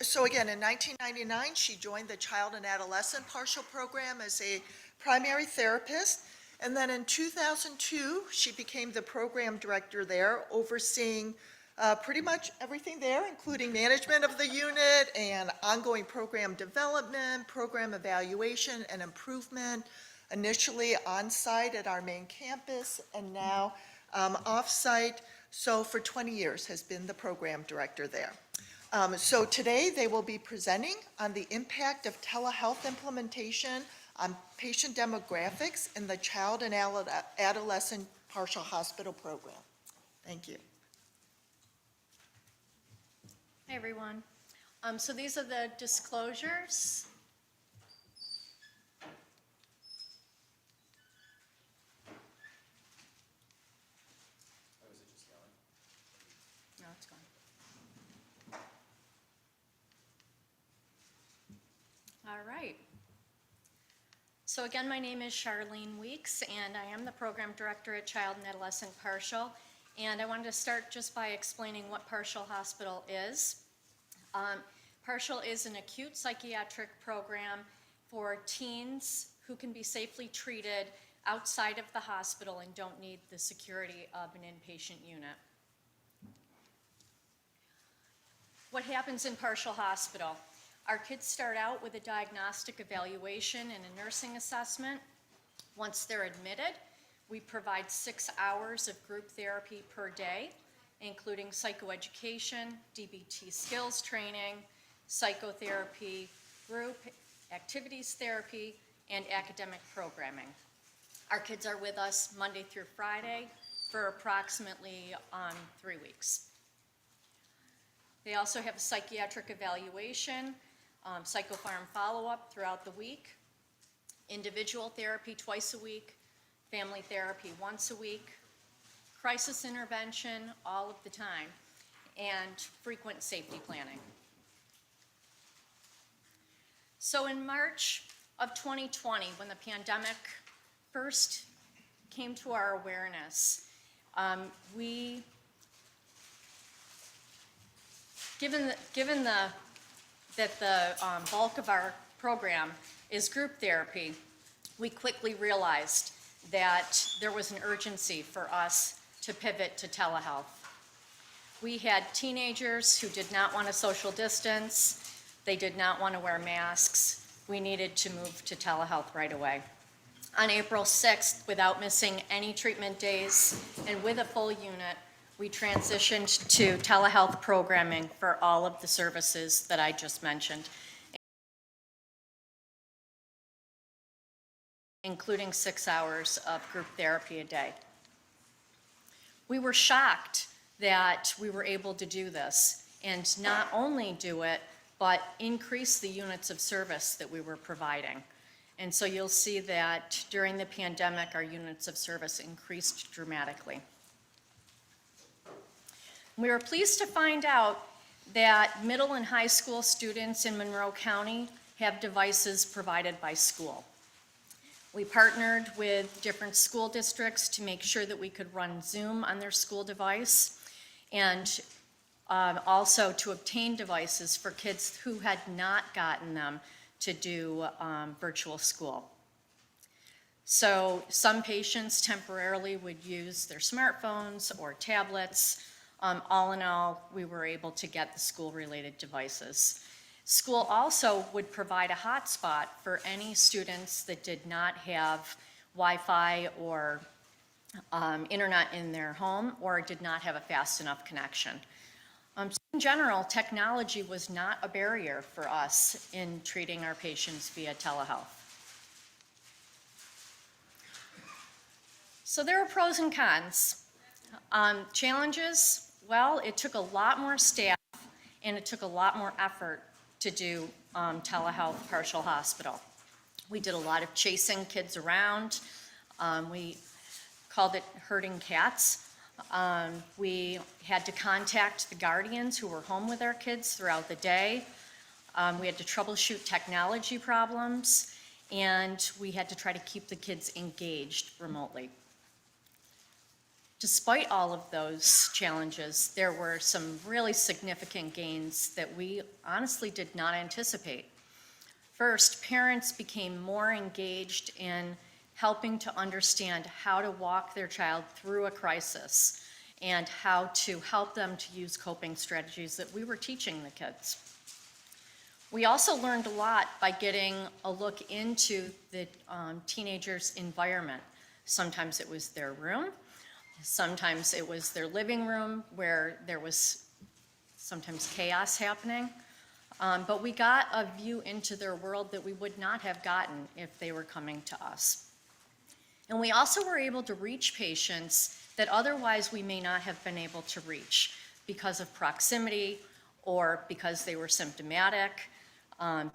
So again, in 1999, she joined the Child and Adolescent Partial Program as a primary therapist. And then in 2002, she became the program director there, overseeing pretty much everything there, including management of the unit and ongoing program development, program evaluation and improvement, initially on-site at our main campus and now off-site. So for 20 years has been the program director there. So today they will be presenting on the impact of telehealth implementation on patient demographics in the Child and Adolescent Partial Hospital Program. Thank you. Hi, everyone. So these are the disclosures. No, it's gone. All right. So again, my name is Charlene Weeks, and I am the program director at Child and Adolescent Partial. And I wanted to start just by explaining what Partial Hospital is. Partial is an acute psychiatric program for teens who can be safely treated outside of the hospital and don't need the security of an inpatient unit. What happens in Partial Hospital? Our kids start out with a diagnostic evaluation and a nursing assessment. Once they're admitted, we provide 6 hours of group therapy per day, including psychoeducation, DBT skills training, psychotherapy, group activities therapy, and academic programming. Our kids are with us Monday through Friday for approximately 3 weeks. They also have a psychiatric evaluation, psychopharm follow-up throughout the week, individual therapy twice a week, family therapy once a week, crisis intervention all of the time, and frequent safety planning. So in March of 2020, when the pandemic first came to our awareness, given that the bulk of our program is group therapy, we quickly realized that there was an urgency for us to pivot to telehealth. We had teenagers who did not want to social distance. They did not want to wear masks. We needed to move to telehealth right away. On April 6th, without missing any treatment days and with a full unit, we transitioned to telehealth programming for all of the services that I just mentioned, including 6 hours of group therapy a day. We were shocked that we were able to do this, and not only do it, but increase the units of service that we were providing. And so you'll see that during the pandemic, our units of service increased dramatically. We were pleased to find out that middle and high school students in Monroe County have devices provided by school. We partnered with different school districts to make sure that we could run Zoom on their school device, and also to obtain devices for kids who had not gotten them to do virtual school. So some patients temporarily would use their smartphones or tablets. All in all, we were able to get the school-related devices. School also would provide a hotspot for any students that did not have Wi-Fi or internet in their home or did not have a fast enough connection. So in general, technology was not a barrier for us in treating our patients via telehealth. So there are pros and cons. Challenges, well, it took a lot more staff and it took a lot more effort to do telehealth partial hospital. We did a lot of chasing kids around. We called it herding cats. We had to contact the guardians who were home with our kids throughout the day. We had to troubleshoot technology problems, and we had to try to keep the kids engaged remotely. Despite all of those challenges, there were some really significant gains that we honestly did not anticipate. First, parents became more engaged in helping to understand how to walk their child through a crisis and how to help them to use coping strategies that we were teaching the kids. We also learned a lot by getting a look into the teenagers' environment. Sometimes it was their room, sometimes it was their living room where there was sometimes chaos happening. But we got a view into their world that we would not have gotten if they were coming to us. And we also were able to reach patients that otherwise we may not have been able to reach because of proximity or because they were symptomatic,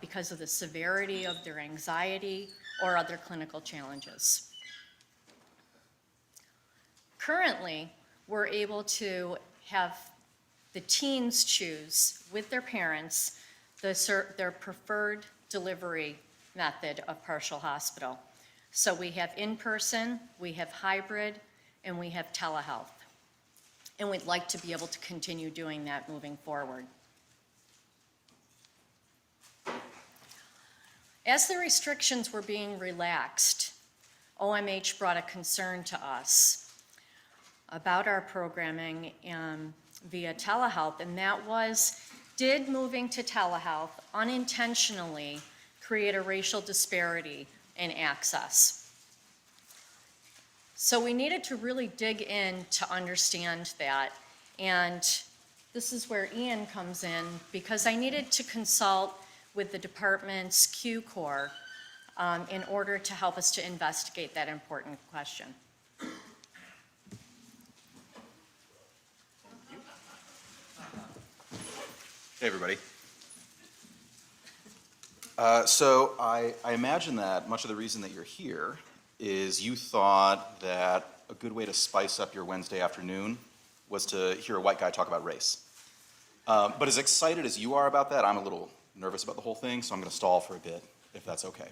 because of the severity of their anxiety or other clinical challenges. Currently, we're able to have the teens choose with their parents their preferred delivery method of partial hospital. So we have in-person, we have hybrid, and we have telehealth. And we'd like to be able to continue doing that moving forward. As the restrictions were being relaxed, OMH brought a concern to us about our programming via telehealth, and that was, did moving to telehealth unintentionally create a racial disparity in access? So we needed to really dig in to understand that, and this is where Ian comes in, because I needed to consult with the department's QCore in order to help us to investigate that important question. Hey, everybody. So I imagine that much of the reason that you're here is you thought that a good way to spice up your Wednesday afternoon was to hear a white guy talk about race. But as excited as you are about that, I'm a little nervous about the whole thing, so I'm going to stall for a bit, if that's okay.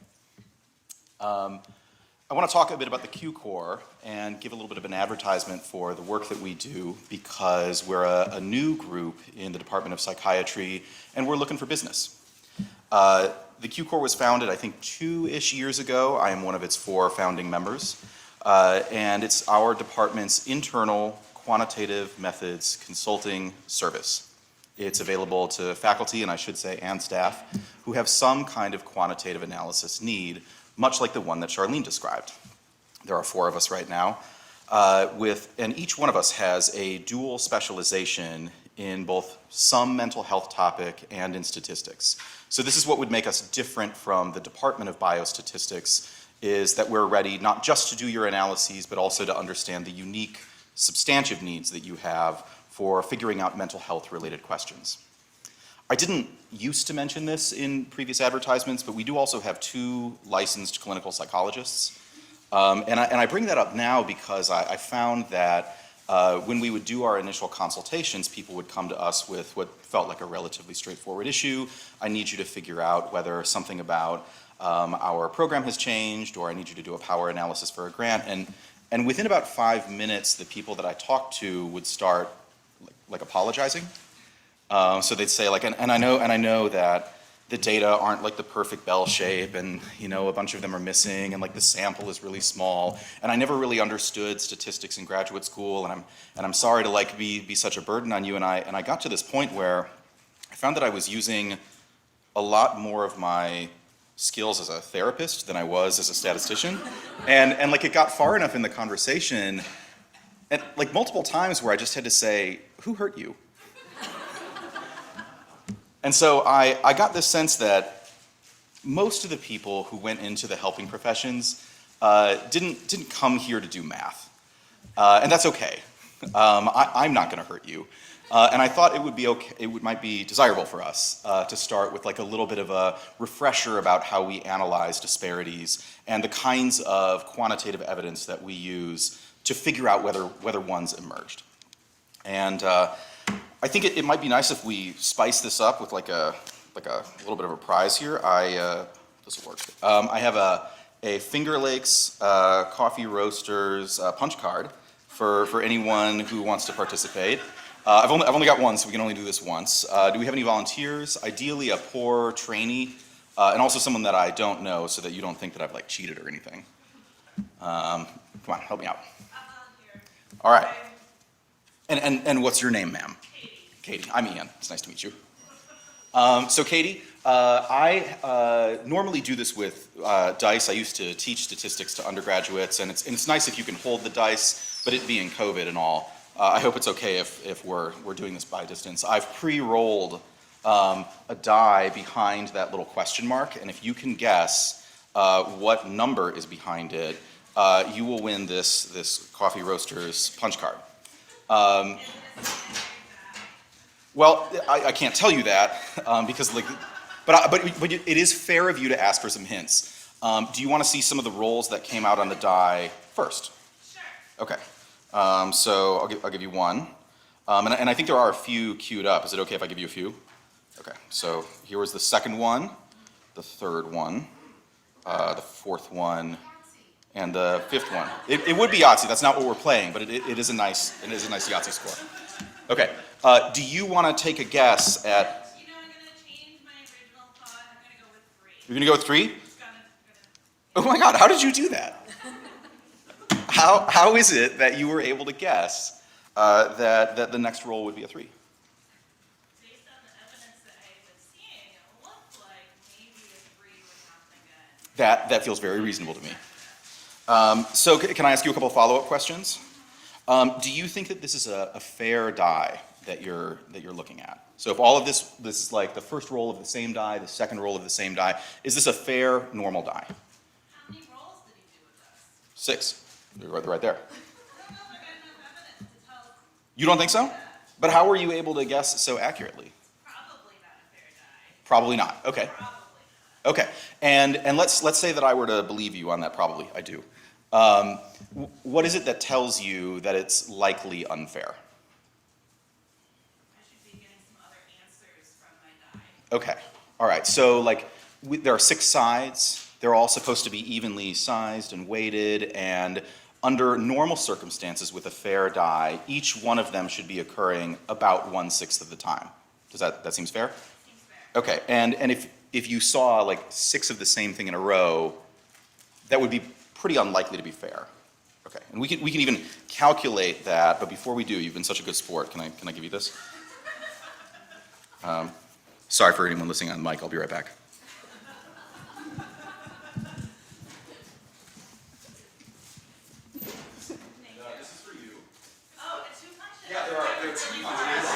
I want to talk a bit about the QCore and give a little bit of an advertisement for the work that we do, because we're a new group in the Department of Psychiatry, and we're looking for business. The QCore was founded, I think, 2-ish years ago. I am one of its 4 founding members, and it's our department's internal quantitative methods consulting service. It's available to faculty, and I should say, and staff, who have some kind of quantitative analysis need, much like the one that Charlene described. There are 4 of us right now, and each one of us has a dual specialization in both some mental health topic and in statistics. So this is what would make us different from the Department of Biostatistics, is that we're ready not just to do your analyses, but also to understand the unique substantive needs that you have for figuring out mental health related questions. I didn't used to mention this in previous advertisements, but we do also have 2 licensed clinical psychologists. And I bring that up now because I found that when we would do our initial consultations, people would come to us with what felt like a relatively straightforward issue. I need you to figure out whether something about our program has changed, or I need you to do a power analysis for a grant. And within about 5 minutes, the people that I talked to would start like apologizing. So they'd say like, and I know that the data aren't like the perfect bell shape, and a bunch of them are missing, and like the sample is really small, and I never really understood statistics in graduate school, and I'm sorry to like be such a burden on you. And I got to this point where I found that I was using a lot more of my skills as a therapist than I was as a statistician, and like it got far enough in the conversation, and like multiple times where I just had to say, "Who hurt you?" And so I got this sense that most of the people who went into the helping professions didn't come here to do math. And that's okay. I'm not going to hurt you. And I thought it would be okay, might be desirable for us to start with like a little bit of a refresher about how we analyze disparities and the kinds of quantitative evidence that we use to figure out whether one's emerged. And I think it might be nice if we spice this up with like a little bit of a prize here. This will work. I have a Finger Lakes Coffee Roasters punch card for anyone who wants to participate. I've only got one, so we can only do this once. Do we have any volunteers? Ideally, a poor trainee, and also someone that I don't know, so that you don't think that I've like cheated or anything. Come on, help me out. All right. And what's your name, ma'am? Katie. I'm Ian. It's nice to meet you. So Katie, I normally do this with dice. I used to teach statistics to undergraduates, and it's nice if you can hold the dice, but it being COVID and all, I hope it's okay if we're doing this by distance. I've pre-rolled a die behind that little question mark, and if you can guess what number is behind it, you will win this Coffee Roasters punch card. Well, I can't tell you that because like, but it is fair of you to ask for some hints. Do you want to see some of the rolls that came out on the die first? Sure. Okay. So I'll give you one, and I think there are a few queued up. Is it okay if I give you a few? Okay. So here was the second one, the third one, the fourth one, and the fifth one. It would be Yahtzee. That's not what we're playing, but it is a nice Yahtzee score. Okay. Do you want to take a guess at? You know, I'm going to change my original thought. I'm going to go with 3. You're gonna go with 3? Just gonna Oh my God! How did you do that? How is it that you were able to guess that the next roll would be a 3? based on the evidence that I was seeing, it looked like maybe a 3 would not be good. That feels very reasonable to me. So can I ask you a couple of follow-up questions? Do you think that this is a fair die that you're looking at? So if all of this is like the first roll of the same die, the second roll of the same die, is this a fair, normal die? How many rolls did he do with us? 6. They're right there. I don't know if I got enough evidence to tell. You don't think so? But how were you able to guess so accurately? Probably not a fair die. Probably not. Okay. Probably not. Okay. And let's say that I were to believe you on that. Probably I do. What is it that tells you that it's likely unfair? I should be getting some other answers from my die. Okay. All right. So like there are 6 sides. They're all supposed to be evenly sized and weighted, and under normal circumstances with a fair die, each one of them should be occurring about 1/6 of the time. Does that seems fair? Seems fair. Okay. And if you saw like 6 of the same thing in a row, that would be pretty unlikely to be fair. Okay. And we can even calculate that, but before we do, you've been such a good sport. Can I give you this? Sorry for anyone listening on mic. I'll be right back. This is for you. Oh, it's 2 punches. Yeah, there are 2 punches.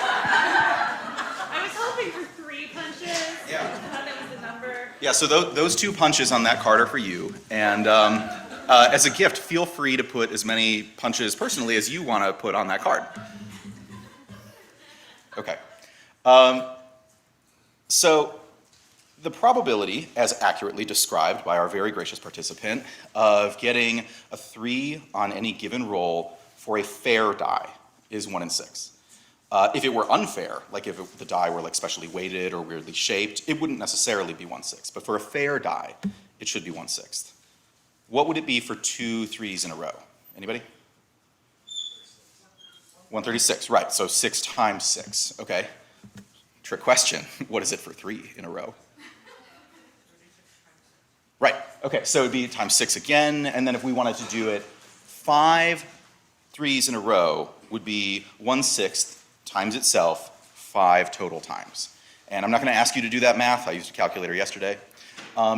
I was hoping for 3 punches. Yeah. I thought that was the number. Yeah, so those 2 punches on that card are for you. And as a gift, feel free to put as many punches personally as you want to put on that card. Okay. So the probability, as accurately described by our very gracious participant, of getting a 3 on any given roll for a fair die is 1 in 6. If it were unfair, like if the die were like specially weighted or weirdly shaped, it wouldn't necessarily be 1/6. But for a fair die, it should be 1/6. What would it be for 2 3s in a row? Anybody? 136, right. So 6 times 6, okay. Trick question. What is it for 3 in a row? Right, okay, so it'd be times 6 again, and then if we wanted to do it 5 3s in a row would be 1/6 times itself 5 total times. And I'm not gonna ask you to do that math. I used a calculator yesterday.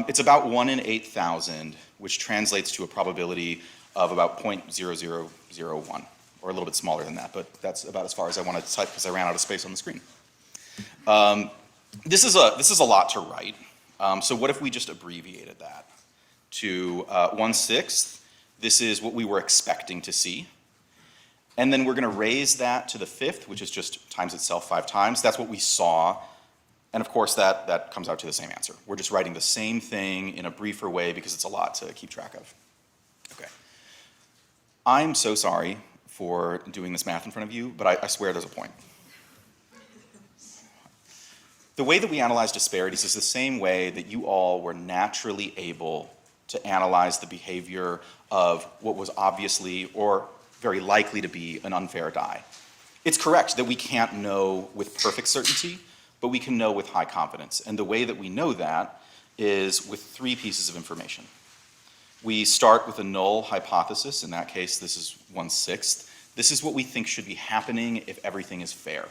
It's about 1 in 8,000, which translates to a probability of about 0.0001, or a little bit smaller than that, but that's about as far as I wanted to type because I ran out of space on the screen. This is a lot to write. So what if we just abbreviated that to 1/6? This is what we were expecting to see. And then we're going to raise that to the 5th, which is just times itself 5 times. That's what we saw. And of course, that comes out to the same answer. We're just writing the same thing in a briefer way because it's a lot to keep track of. Okay. I'm so sorry for doing this math in front of you, but I swear there's a point. The way that we analyze disparities is the same way that you all were naturally able to analyze the behavior of what was obviously, or very likely to be an unfair die. It's correct that we can't know with perfect certainty, but we can know with high confidence. And the way that we know that is with 3 pieces of information. We start with a null hypothesis. In that case, this is 1/6. This is what we think should be happening if everything is fair.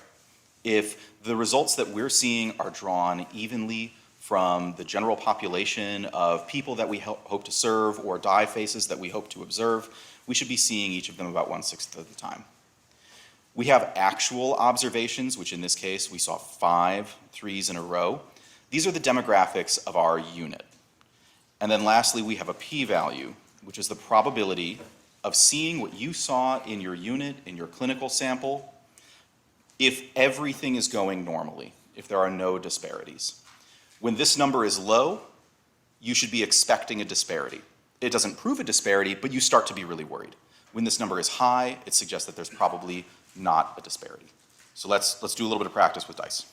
If the results that we're seeing are drawn evenly from the general population of people that we hope to serve or die faces that we hope to observe, we should be seeing each of them about 1/6 of the time. We have actual observations, which in this case we saw 5 3s in a row. These are the demographics of our unit. And then lastly, we have a p-value, which is the probability of seeing what you saw in your unit, in your clinical sample, if everything is going normally, if there are no disparities. When this number is low, you should be expecting a disparity. It doesn't prove a disparity, but you start to be really worried. When this number is high, it suggests that there's probably not a disparity. So let's do a little bit of practice with dice.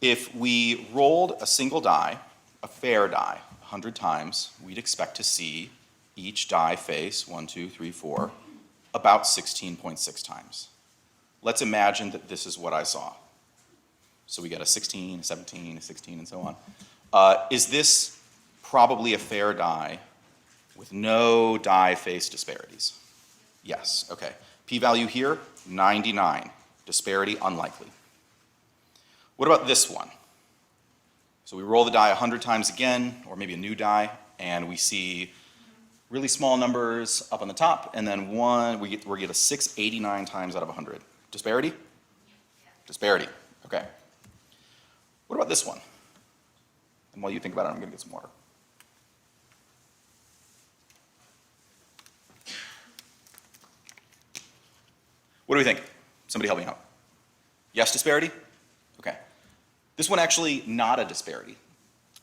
If we rolled a single die, a fair die, 100 times, we'd expect to see each die face, 1, 2, 3, 4, about 16.6 times. Let's imagine that this is what I saw. So we get a 16, a 17, a 16, and so on. Is this probably a fair die with no die face disparities? Yes, okay. P-value here, 99. Disparity unlikely. What about this one? So we roll the die 100 times again, or maybe a new die, and we see really small numbers up on the top, and then we get a 6 89 times out of 100. Disparity? Disparity, okay. What about this one? And while you think about it, I'm gonna get some water. What do we think? Somebody help me out. Yes, disparity? Okay. This one actually not a disparity.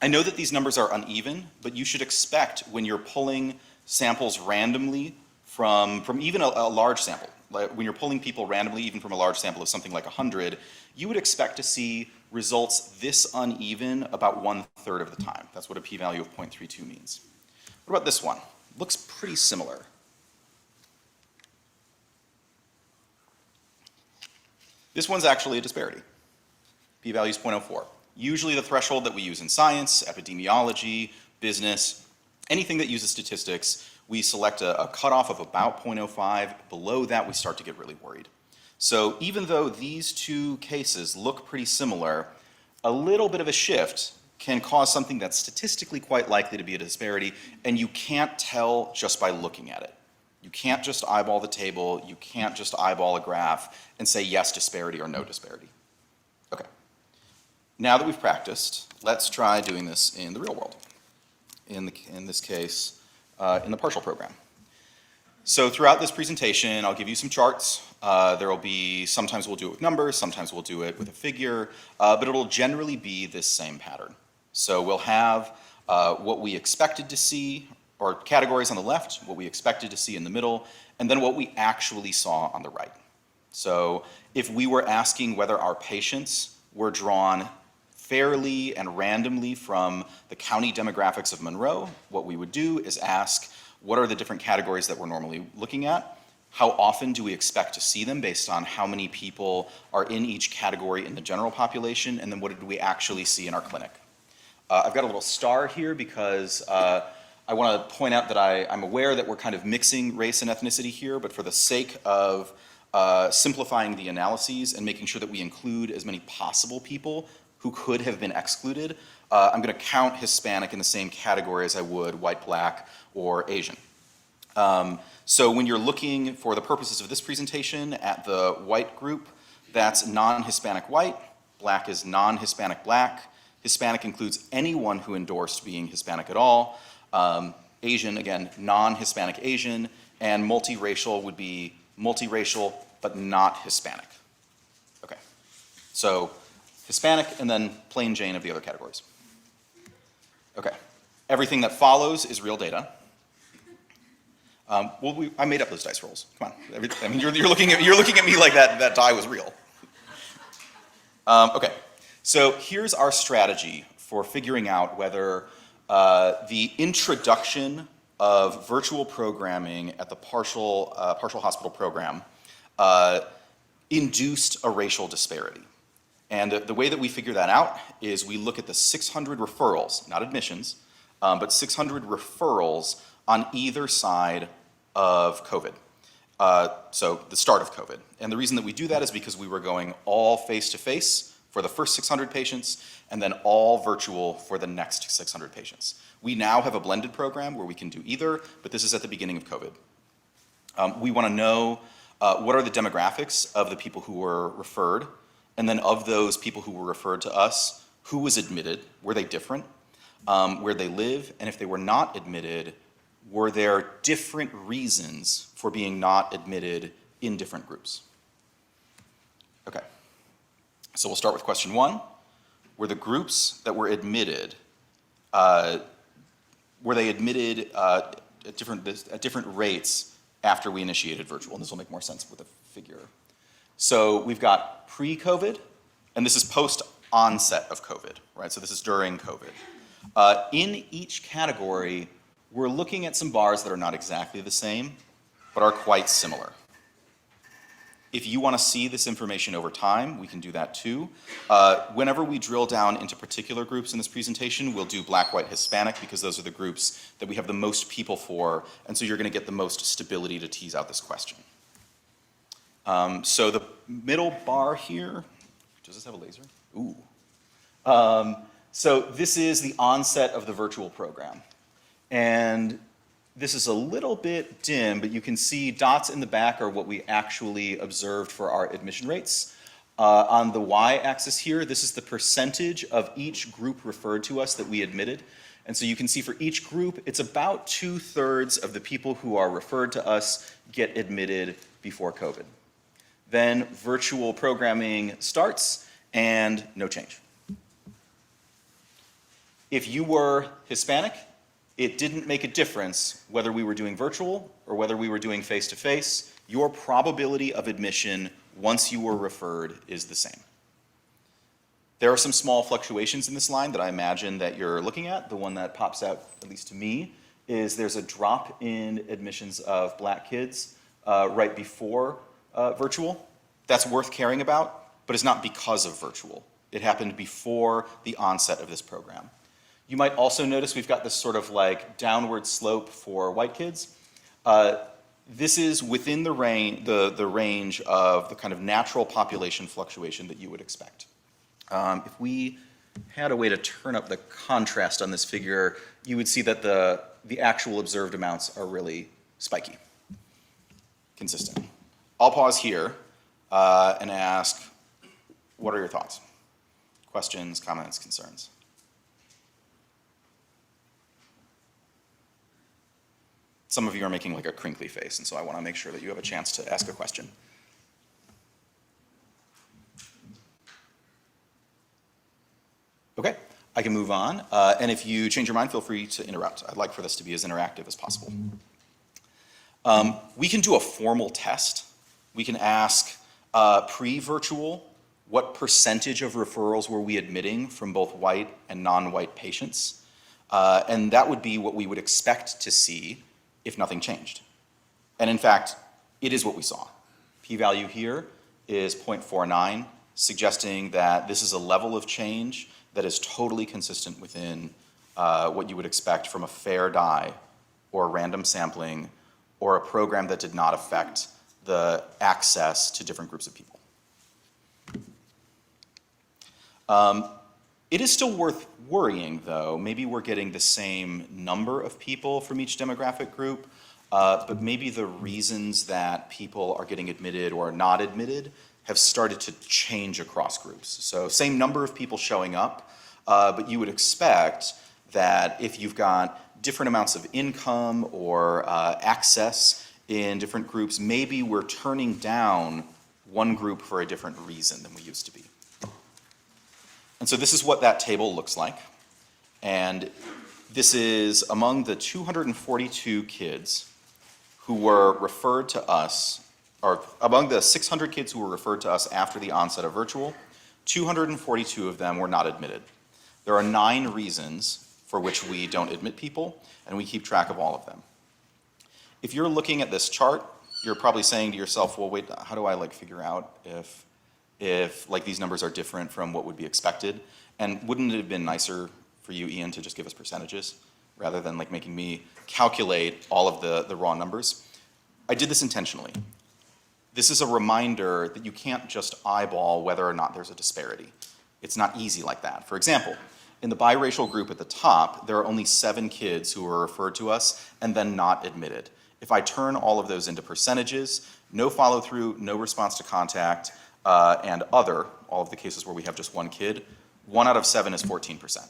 I know that these numbers are uneven, but you should expect when you're pulling samples randomly from even a large sample, like when you're pulling people randomly even from a large sample of something like 100, you would expect to see results this uneven about 1/3 of the time. That's what a p-value of 0.32 means. What about this one? Looks pretty similar. This one's actually a disparity. P-value is 0.04. Usually the threshold that we use in science, epidemiology, business, anything that uses statistics, we select a cutoff of about 0.05. Below that, we start to get really worried. So even though these 2 cases look pretty similar, a little bit of a shift can cause something that's statistically quite likely to be a disparity, and you can't tell just by looking at it. You can't just eyeball the table, you can't just eyeball a graph and say yes disparity or no disparity. Okay. Now that we've practiced, let's try doing this in the real world. In this case, in the partial program. So throughout this presentation, I'll give you some charts. There will be, sometimes we'll do it with numbers, sometimes we'll do it with a figure, but it'll generally be this same pattern. So we'll have what we expected to see, or categories on the left, what we expected to see in the middle, and then what we actually saw on the right. So if we were asking whether our patients were drawn fairly and randomly from the county demographics of Monroe, what we would do is ask, what are the different categories that we're normally looking at? How often do we expect to see them based on how many people are in each category in the general population? And then what did we actually see in our clinic? I've got a little star here because I want to point out that I'm aware that we're kind of mixing race and ethnicity here, but for the sake of simplifying the analyses and making sure that we include as many possible people who could have been excluded, I'm going to count Hispanic in the same category as I would white, black, or Asian. So when you're looking, for the purposes of this presentation, at the white group, that's non-Hispanic white, black is non-Hispanic black, Hispanic includes anyone who endorsed being Hispanic at all, Asian, again, non-Hispanic Asian, and multiracial would be multiracial but not Hispanic. Okay, so Hispanic and then plain Jane of the other categories. Okay, everything that follows is real data. I made up those dice rolls. Come on, I mean, you're looking at me like that die was real. Okay, so here's our strategy for figuring out whether the introduction of virtual programming at the partial hospital program induced a racial disparity. And the way that we figure that out is we look at the 600 referrals, not admissions, but 600 referrals on either side of COVID. So the start of COVID. And the reason that we do that is because we were going all face-to-face for the first 600 patients, and then all virtual for the next 600 patients. We now have a blended program where we can do either, but this is at the beginning of COVID. We want to know what are the demographics of the people who were referred, and then of those people who were referred to us, who was admitted, were they different, where they live, and if they were not admitted, were there different reasons for being not admitted in different groups? Okay, so we'll start with question 1. Were the groups that were admitted, were they admitted at different rates after we initiated virtual? And this will make more sense with a figure. So we've got pre-COVID, and this is post-onset of COVID, right? So this is during COVID. In each category, we're looking at some bars that are not exactly the same, but are quite similar. If you want to see this information over time, we can do that too. Whenever we drill down into particular groups in this presentation, we'll do Black, White, Hispanic, because those are the groups that we have the most people for, and so you're going to get the most stability to tease out this question. So the middle bar here, does this have a laser? Ooh. So this is the onset of the virtual program. And this is a little bit dim, but you can see dots in the back are what we actually observed for our admission rates. On the y-axis here, this is the percentage of each group referred to us that we admitted. And so you can see for each group, it's about 2/3 of the people who are referred to us get admitted before COVID. Then virtual programming starts and no change. If you were Hispanic, it didn't make a difference whether we were doing virtual or whether we were doing face-to-face. Your probability of admission once you were referred is the same. There are some small fluctuations in this line that I imagine that you're looking at. The one that pops out, at least to me, is there's a drop in admissions of Black kids right before virtual. That's worth caring about, but it's not because of virtual. It happened before the onset of this program. You might also notice we've got this sort of like downward slope for white kids. This is within the range of the kind of natural population fluctuation that you would expect. If we had a way to turn up the contrast on this figure, you would see that the actual observed amounts are really spiky, consistent. I'll pause here and ask, what are your thoughts? Questions, comments, concerns? Some of you are making like a crinkly face, and so I want to make sure that you have a chance to ask a question. Okay, I can move on. And if you change your mind, feel free to interrupt. I'd like for this to be as interactive as possible. We can do a formal test. We can ask pre-virtual, what percentage of referrals were we admitting from both white and non-white patients? And that would be what we would expect to see if nothing changed. And in fact, it is what we saw. P-value here is 0.49, suggesting that this is a level of change that is totally consistent within what you would expect from a fair die or random sampling or a program that did not affect the access to different groups of people. It is still worth worrying, though. Maybe we're getting the same number of people from each demographic group, but maybe the reasons that people are getting admitted or not admitted have started to change across groups. So same number of people showing up, but you would expect that if you've got different amounts of income or access in different groups, maybe we're turning down one group for a different reason than we used to be. And so this is what that table looks like. And this is among the 242 kids who were referred to us, or among the 600 kids who were referred to us after the onset of virtual, 242 of them were not admitted. There are 9 reasons for which we don't admit people, and we keep track of all of them. If you're looking at this chart, you're probably saying to yourself, well, wait, how do I like figure out if like these numbers are different from what would be expected? And wouldn't it have been nicer for you, Ian, to just give us percentages rather than like making me calculate all of the raw numbers? I did this intentionally. This is a reminder that you can't just eyeball whether or not there's a disparity. It's not easy like that. For example, in the biracial group at the top, there are only 7 kids who were referred to us and then not admitted. If I turn all of those into percentages, no follow-through, no response to contact, and other, all of the cases where we have just 1 kid, 1 out of 7 is 14%,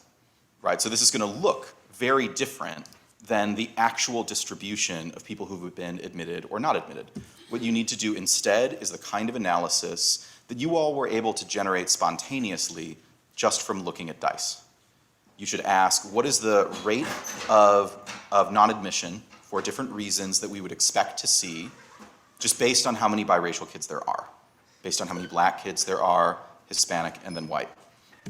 right? So this is gonna look very different than the actual distribution of people who have been admitted or not admitted. What you need to do instead is the kind of analysis that you all were able to generate spontaneously just from looking at DICE. You should ask, what is the rate of non-admission for different reasons that we would expect to see, just based on how many biracial kids there are, based on how many black kids there are, Hispanic, and then white.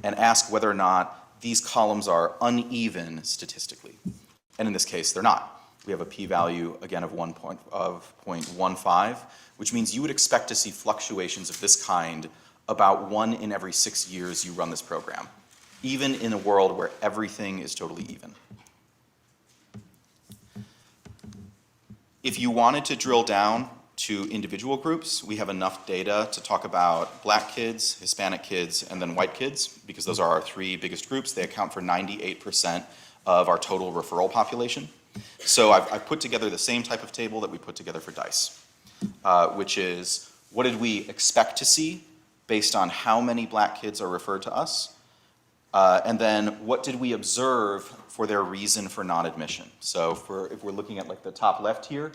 And ask whether or not these columns are uneven statistically. And in this case, they're not. We have a p-value, again, of 0.15, which means you would expect to see fluctuations of this kind about 1 in every 6 years you run this program, even in a world where everything is totally even. If you wanted to drill down to individual groups, we have enough data to talk about black kids, Hispanic kids, and then white kids, because those are our 3 biggest groups. They account for 98% of our total referral population. So I've put together the same type of table that we put together for DICE, which is what did we expect to see based on how many black kids are referred to us, and then what did we observe for their reason for non-admission. So if we're looking at like the top left here,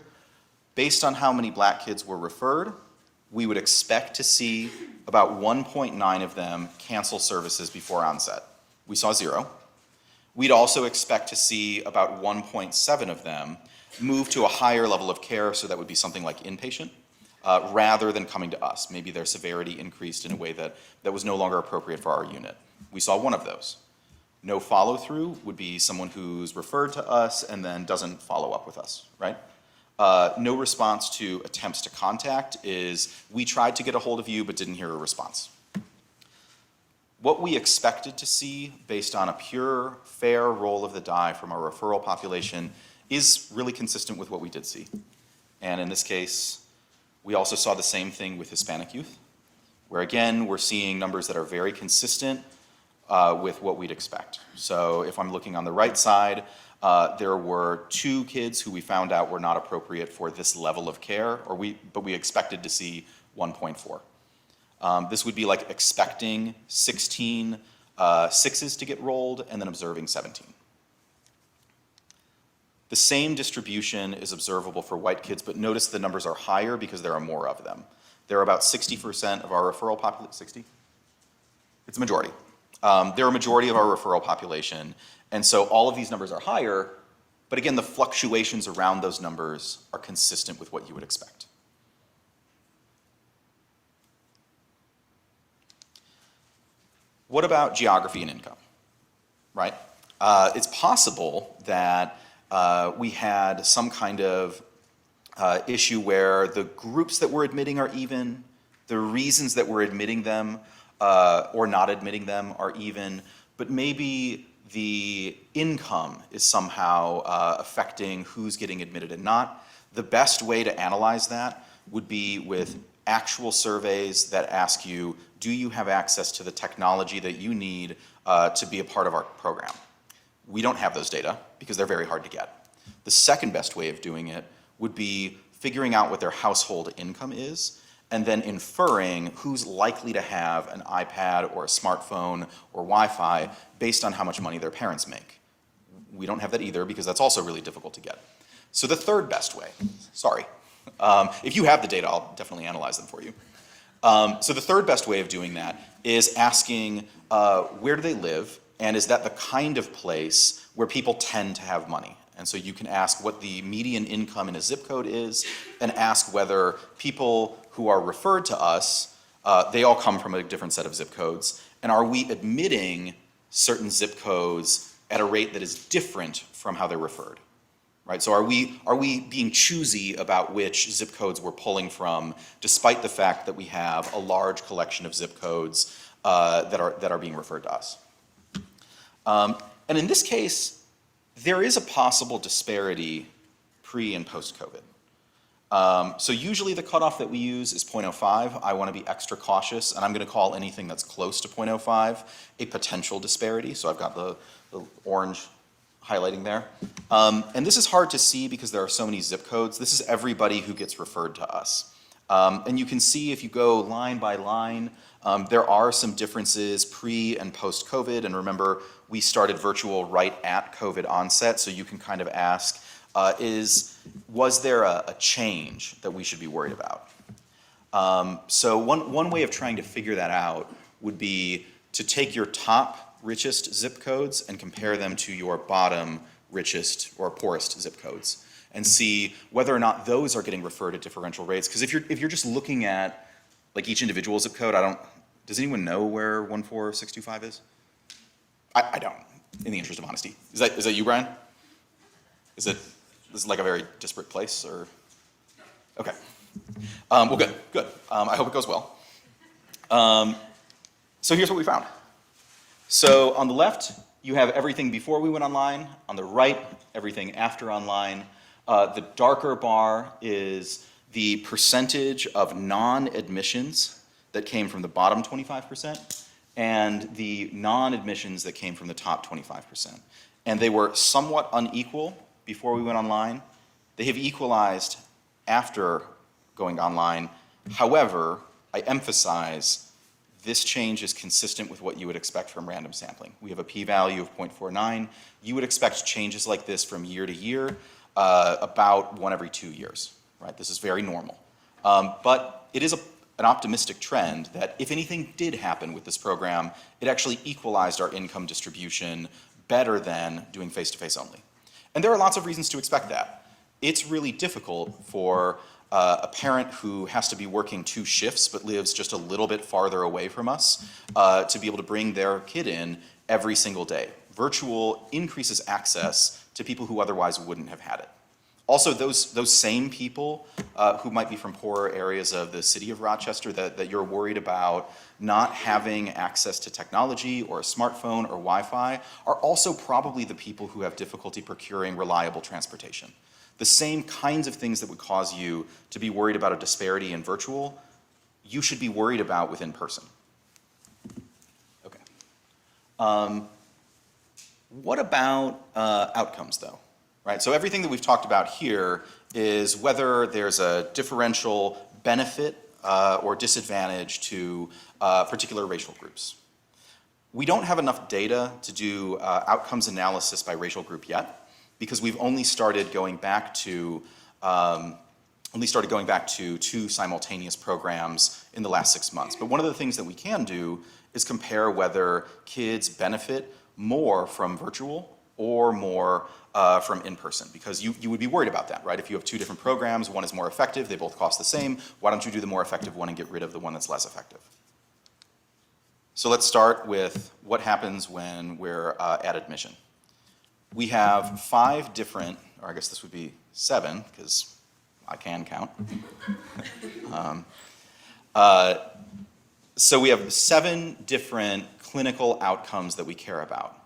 based on how many black kids were referred, we would expect to see about 1.9 of them cancel services before onset. We saw 0. We'd also expect to see about 1.7 of them move to a higher level of care, so that would be something like inpatient, rather than coming to us. Maybe their severity increased in a way that was no longer appropriate for our unit. We saw 1 of those. No follow-through would be someone who's referred to us and then doesn't follow up with us, right? No response to attempts to contact is we tried to get a hold of you but didn't hear a response. What we expected to see based on a pure, fair roll of the die from our referral population is really consistent with what we did see. And in this case, we also saw the same thing with Hispanic youth, where again, we're seeing numbers that are very consistent with what we'd expect. So if I'm looking on the right side, there were 2 kids who we found out were not appropriate for this level of care, but we expected to see 1.4. This would be like expecting 16 6s to get rolled and then observing 17. The same distribution is observable for white kids, but notice the numbers are higher because there are more of them. There are about 60% of our referral population, 60? It's a majority. They're a majority of our referral population, and so all of these numbers are higher, but again, the fluctuations around those numbers are consistent with what you would expect. What about geography and income, right? It's possible that we had some kind of issue where the groups that we're admitting are even, the reasons that we're admitting them or not admitting them are even, but maybe the income is somehow affecting who's getting admitted and not. The best way to analyze that would be with actual surveys that ask you, do you have access to the technology that you need to be a part of our program? We don't have those data because they're very hard to get. The second best way of doing it would be figuring out what their household income is and then inferring who's likely to have an iPad or a smartphone or Wi-Fi based on how much money their parents make. We don't have that either because that's also really difficult to get. So the third best way, sorry, if you have the data, I'll definitely analyze them for you. So the third best way of doing that is asking where do they live, and is that the kind of place where people tend to have money? And so you can ask what the median income in a zip code is and ask whether people who are referred to us, they all come from a different set of zip codes, and are we admitting certain zip codes at a rate that is different from how they're referred, right? So are we being choosy about which zip codes we're pulling from, despite the fact that we have a large collection of zip codes that are being referred to us? And in this case, there is a possible disparity pre and post-COVID. So usually the cutoff that we use is 0.05. I want to be extra cautious, and I'm going to call anything that's close to 0.05 a potential disparity. So I've got the orange highlighting there. And this is hard to see because there are so many zip codes. This is everybody who gets referred to us. And you can see if you go line by line, there are some differences pre and post-COVID. And remember, we started virtual right at COVID onset, so you can kind of ask, was there a change that we should be worried about? So one way of trying to figure that out would be to take your top richest zip codes and compare them to your bottom richest or poorest zip codes and see whether or not those are getting referred at differential rates. Because if you're just looking at like each individual zip code, does anyone know where 14625 is? I don't, in the interest of honesty. Is that you, Brian? This is like a very disparate place, or? Okay. Well, good. I hope it goes well. So here's what we found. So on the left, you have everything before we went online. On the right, everything after online. The darker bar is the percentage of non-admissions that came from the bottom 25%, and the non-admissions that came from the top 25%. And they were somewhat unequal before we went online. They have equalized after going online. However, I emphasize this change is consistent with what you would expect from random sampling. We have a p-value of 0.49. You would expect changes like this from year to year, about 1 every 2 years, right? This is very normal. But it is an optimistic trend that if anything did happen with this program, it actually equalized our income distribution better than doing face-to-face only. And there are lots of reasons to expect that. It's really difficult for a parent who has to be working 2 shifts but lives just a little bit farther away from us to be able to bring their kid in every single day. Virtual increases access to people who otherwise wouldn't have had it. Also, those same people who might be from poorer areas of the city of Rochester that you're worried about not having access to technology or a smartphone or Wi-Fi are also probably the people who have difficulty procuring reliable transportation. The same kinds of things that would cause you to be worried about a disparity in virtual, you should be worried about with in-person. Okay. What about outcomes, though? Right, so everything that we've talked about here is whether there's a differential benefit or disadvantage to particular racial groups. We don't have enough data to do outcomes analysis by racial group yet, because we've only started going back to 2 simultaneous programs in the last 6 months. But one of the things that we can do is compare whether kids benefit more from virtual or more from in-person, because you would be worried about that, right? If you have 2 different programs, one is more effective, they both cost the same, why don't you do the more effective one and get rid of the one that's less effective? So let's start with what happens when we're at admission. We have 5 different, or I guess this would be 7, because I can count. So we have 7 different clinical outcomes that we care about.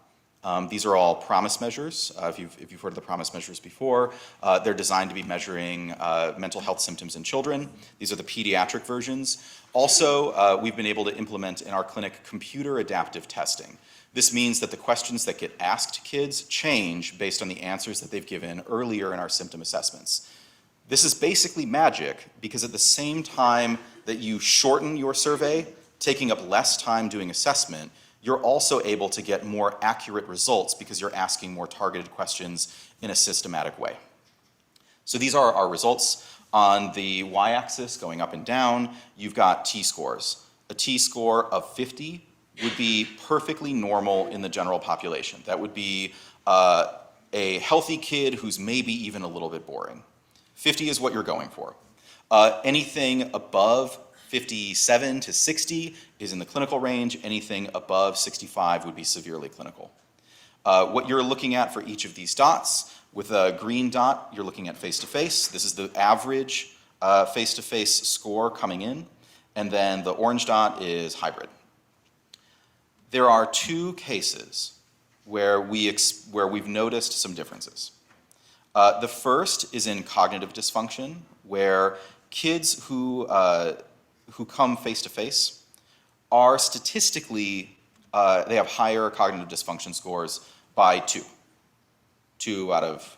These are all promise measures. If you've heard of the promise measures before, they're designed to be measuring mental health symptoms in children. These are the pediatric versions. Also, we've been able to implement in our clinic computer adaptive testing. This means that the questions that get asked to kids change based on the answers that they've given earlier in our symptom assessments. This is basically magic, because at the same time that you shorten your survey, taking up less time doing assessment, you're also able to get more accurate results because you're asking more targeted questions in a systematic way. So these are our results. On the y-axis, going up and down, you've got T-scores. A T-score of 50 would be perfectly normal in the general population. That would be a healthy kid who's maybe even a little bit boring. 50 is what you're going for. Anything above 57 to 60 is in the clinical range. Anything above 65 would be severely clinical. What you're looking at for each of these dots, with a green dot, you're looking at face-to-face. This is the average face-to-face score coming in. And then the orange dot is hybrid. There are two cases where we've noticed some differences. The first is in cognitive dysfunction, where kids who come face-to-face are statistically, they have higher cognitive dysfunction scores by two out of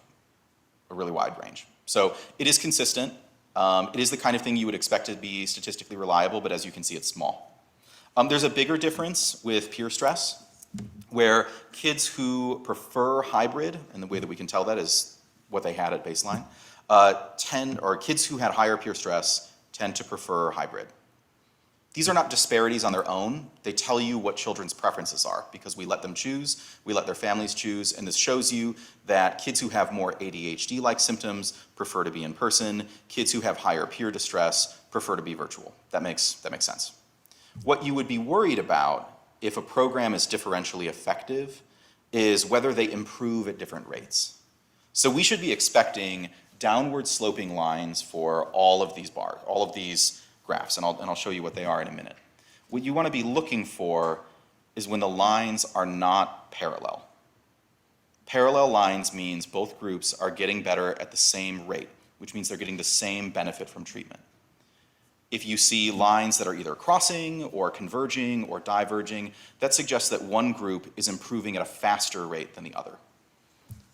a really wide range. So it is consistent. It is the kind of thing you would expect to be statistically reliable, but as you can see, it's small. There's a bigger difference with peer stress, where kids who prefer hybrid, and the way that we can tell that is what they had at baseline, kids who had higher peer stress tend to prefer hybrid. These are not disparities on their own. They tell you what children's preferences are, because we let them choose, we let their families choose, and this shows you that kids who have more ADHD-like symptoms prefer to be in person, kids who have higher peer distress prefer to be virtual. That makes sense. What you would be worried about if a program is differentially effective is whether they improve at different rates. So we should be expecting downward sloping lines for all of these bars, all of these graphs, and I'll show you what they are in a minute. What you want to be looking for is when the lines are not parallel. Parallel lines means both groups are getting better at the same rate, which means they're getting the same benefit from treatment. If you see lines that are either crossing or converging or diverging, that suggests that one group is improving at a faster rate than the other.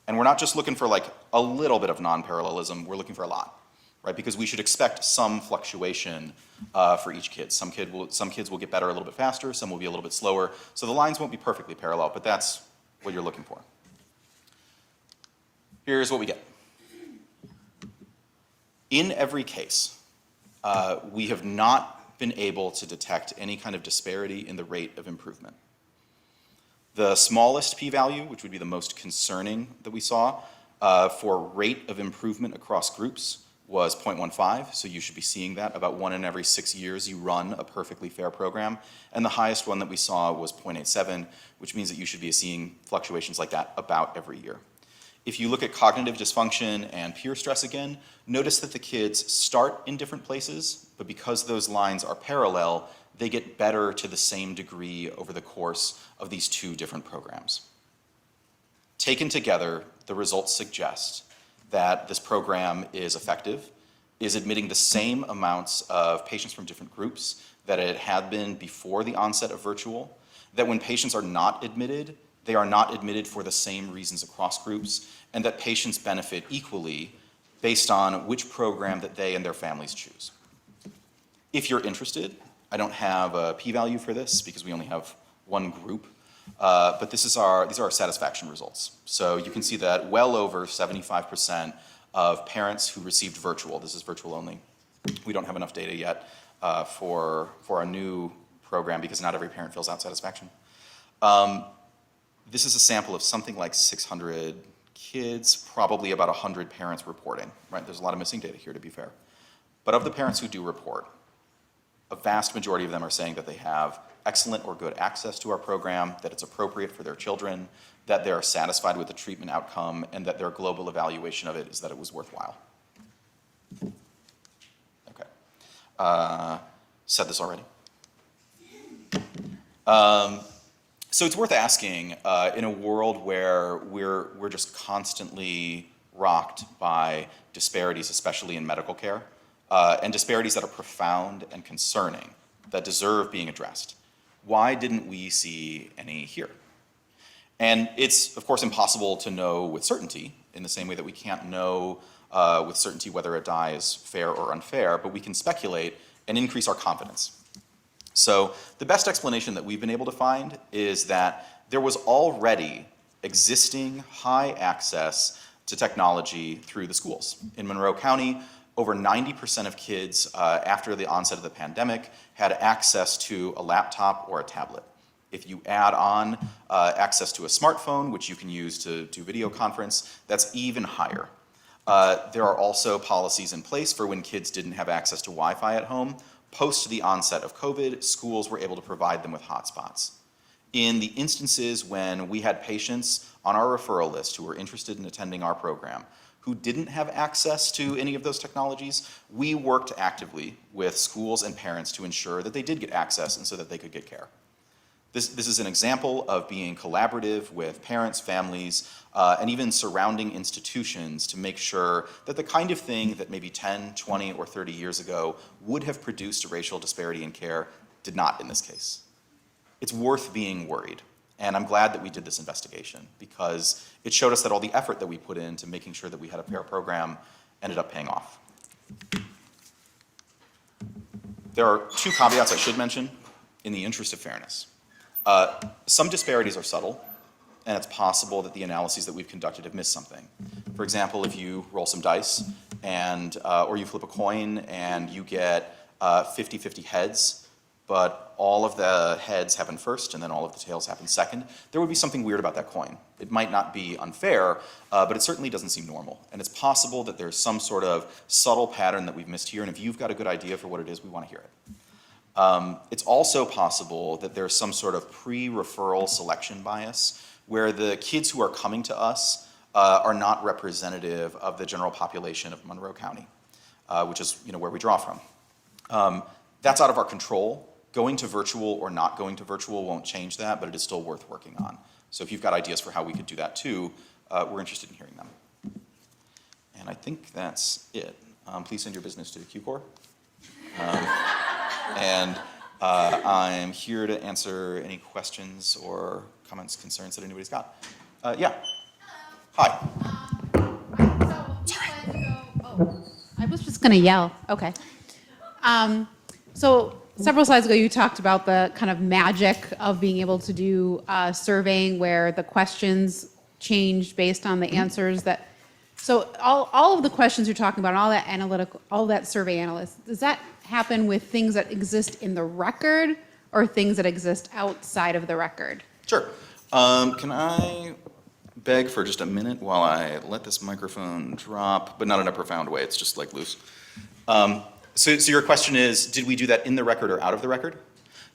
And we're not just looking for like a little bit of non-parallelism, we're looking for a lot, right? Because we should expect some fluctuation for each kid. Some kids will get better a little bit faster, some will be a little bit slower. So the lines won't be perfectly parallel, but that's what you're looking for. Here's what we get. In every case, we have not been able to detect any kind of disparity in the rate of improvement. The smallest p-value, which would be the most concerning that we saw, for rate of improvement across groups was 0.15, so you should be seeing that about 1 in every 6 years you run a perfectly fair program. And the highest one that we saw was 0.87, which means that you should be seeing fluctuations like that about every year. If you look at cognitive dysfunction and peer stress again, notice that the kids start in different places, but because those lines are parallel, they get better to the same degree over the course of these two different programs. Taken together, the results suggest that this program is effective, is admitting the same amounts of patients from different groups that it had been before the onset of virtual, that when patients are not admitted, they are not admitted for the same reasons across groups, and that patients benefit equally based on which program that they and their families choose. If you're interested, I don't have a p-value for this because we only have one group, but these are our satisfaction results. So you can see that well over 75% of parents who received virtual, this is virtual only, we don't have enough data yet for a new program because not every parent fills out satisfaction. This is a sample of something like 600 kids, probably about 100 parents reporting, right? There's a lot of missing data here, to be fair. But of the parents who do report, a vast majority of them are saying that they have excellent or good access to our program, that it's appropriate for their children, that they're satisfied with the treatment outcome, and that their global evaluation of it is that it was worthwhile. Okay. Said this already. So it's worth asking, in a world where we're just constantly rocked by disparities, especially in medical care, and disparities that are profound and concerning, that deserve being addressed, why didn't we see any here? And it's, of course, impossible to know with certainty, in the same way that we can't know with certainty whether a die is fair or unfair, but we can speculate and increase our confidence. So the best explanation that we've been able to find is that there was already existing high access to technology through the schools. In Monroe County, over 90% of kids after the onset of the pandemic had access to a laptop or a tablet. If you add on access to a smartphone, which you can use to do video conference, that's even higher. There are also policies in place for when kids didn't have access to Wi-Fi at home. Post the onset of COVID, schools were able to provide them with hotspots. In the instances when we had patients on our referral list who were interested in attending our program who didn't have access to any of those technologies, we worked actively with schools and parents to ensure that they did get access and so that they could get care. This is an example of being collaborative with parents, families, and even surrounding institutions to make sure that the kind of thing that maybe 10, 20, or 30 years ago would have produced a racial disparity in care did not in this case. It's worth being worried. And I'm glad that we did this investigation because it showed us that all the effort that we put into making sure that we had a fair program ended up paying off. There are two caveats I should mention in the interest of fairness. Some disparities are subtle, and it's possible that the analyses that we've conducted have missed something. For example, if you roll some dice and, or you flip a coin and you get 50-50 heads, but all of the heads happen first and then all of the tails happen second, there would be something weird about that coin. It might not be unfair, but it certainly doesn't seem normal. And it's possible that there's some sort of subtle pattern that we've missed here, and if you've got a good idea for what it is, we want to hear it. It's also possible that there's some sort of pre-referral selection bias where the kids who are coming to us are not representative of the general population of Monroe County, which is where we draw from. That's out of our control. Going to virtual or not going to virtual won't change that, but it is still worth working on. So if you've got ideas for how we could do that too, we're interested in hearing them. And I think that's it. Please send your business to the QCore. And I'm here to answer any questions or comments, concerns that anybody's got. Yeah. Hi. I was just going to yell. Okay. So several slides ago, you talked about the kind of magic of being able to do surveying where the questions changed based on the answers that. So all of the questions you're talking about, all that analytical, all that survey analysis, does that happen with things that exist in the record or things that exist outside of the record? Sure. Can I beg for just a minute while I let this microphone drop, but not in a profound way, it's just like loose. So your question is, did we do that in the record or out of the record?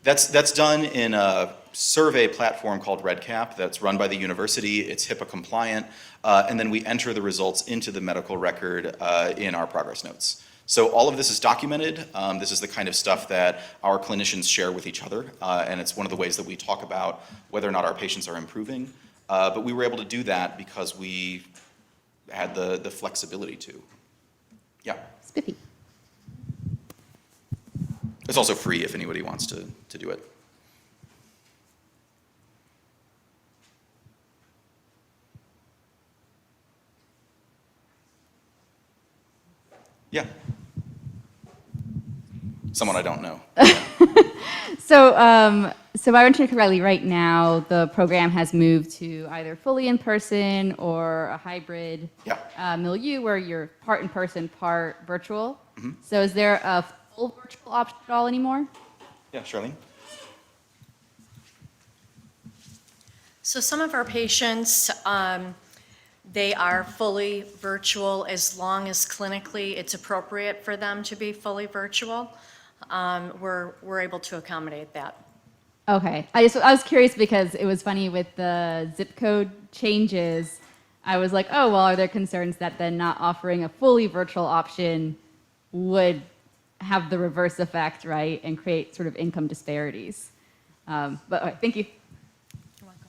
That's done in a survey platform called REDCap that's run by the university. It's HIPAA compliant, and then we enter the results into the medical record in our progress notes. So all of this is documented. This is the kind of stuff that our clinicians share with each other, and it's one of the ways that we talk about whether or not our patients are improving. But we were able to do that because we had the flexibility to. Yeah. Spiffy. It's also free if anybody wants to do it. Yeah. Someone I don't know. So if I understand correctly, right now, the program has moved to either fully in person or a hybrid milieu where you're part in person, part virtual. Mm-hmm. So is there a full virtual option at all anymore? Yeah, Charlene? So some of our patients, they are fully virtual as long as clinically it's appropriate for them to be fully virtual. We're able to accommodate that. Okay. I was curious because it was funny with the zip code changes. I was like, oh, well, are there concerns that then not offering a fully virtual option would have the reverse effect, right, and create sort of income disparities? But all right, thank you. You're welcome.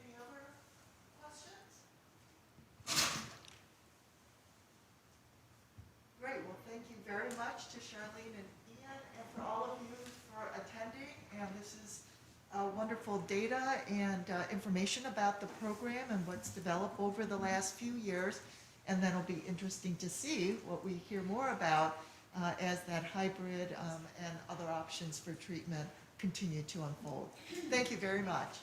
Any other questions? Great, well, thank you very much to Charlene and Ian and for all of you for attending. And this is wonderful data and information about the program and what's developed over the last few years. And then it'll be interesting to see what we hear more about as that hybrid and other options for treatment continue to unfold. Thank you very much.